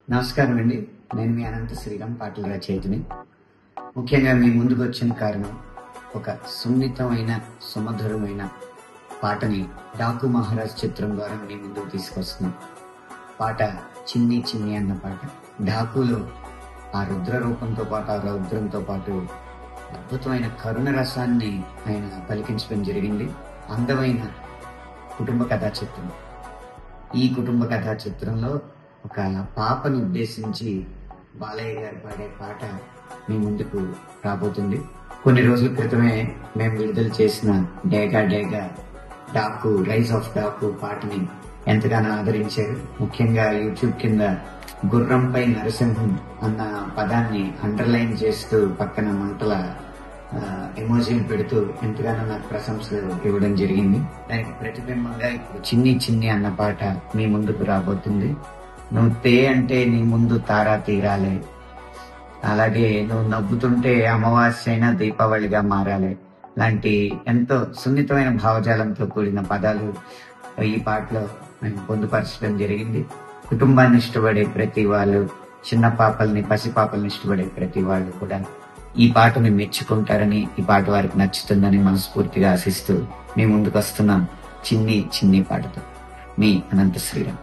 నమస్కారం అండి. నేను మీ అనంత శ్రీరామ్, పాటల రచయితని. ముఖ్యంగా మీ ముందుకు వచ్చిన కారణం, ఒక సున్నితమైన సుమధురమైన పాటని డాకు మహారాజ్ చిత్రం ద్వారా మీ ముందుకు తీసుకొస్తున్నాం. పాట చిన్ని చిన్ని అన్న పాట. డాకులో ఆ రుద్ర రూపంతో పాటు, ఆ రౌద్రంతో పాటు అద్భుతమైన కరుణ రసాన్ని ఆయన పలికించడం జరిగింది. అందమైన కుటుంబ కథా చిత్రం. ఈ కుటుంబ కథా చిత్రంలో ఒక పాపను ఉద్దేశించి బాలయ్య గారు పాడే పాట మీ ముందుకు రాబోతుంది. కొన్ని రోజుల క్రితమే మేము విడుదల చేసిన డేగా డేగా డాకు, రైజ్ ఆఫ్ డాకు పాటని ఎంతగానో ఆదరించారు. ముఖ్యంగా యూట్యూబ్ కింద గుర్రంపై నరసింహం అన్న పదాన్ని అండర్లైన్ చేస్తూ పక్కన మంటల ఎమోజీలు పెడుతూ ఎంతగానో నాకు ప్రశంసలు ఇవ్వడం జరిగింది. దానికి ప్రతిబింబంగా ఇప్పుడు చిన్ని చిన్ని అన్న పాట మీ ముందుకు రాబోతుంది. నువ్వు తే అంటే నీ ముందు తారా తీరాలే, అలాగే నువ్వు నవ్వుతుంటే అమావాస్య అయినా దీపావళిగా మారాలి లాంటి ఎంతో సున్నితమైన భావజాలంతో కూడిన పదాలు ఈ పాటలో మేము పొందుపరచడం జరిగింది. కుటుంబాన్ని ఇష్టపడే ప్రతి వాళ్ళు, చిన్న పాపల్ని, పసిపాపల్ని ఇష్టపడే ప్రతి వాళ్ళు కూడా ఈ పాటని మెచ్చుకుంటారని, ఈ పాట వారికి నచ్చుతుందని మనస్ఫూర్తిగా ఆశిస్తూ మీ ముందుకు వస్తున్నాం చిన్ని చిన్ని పాటతో. మీ అనంత శ్రీరామ్.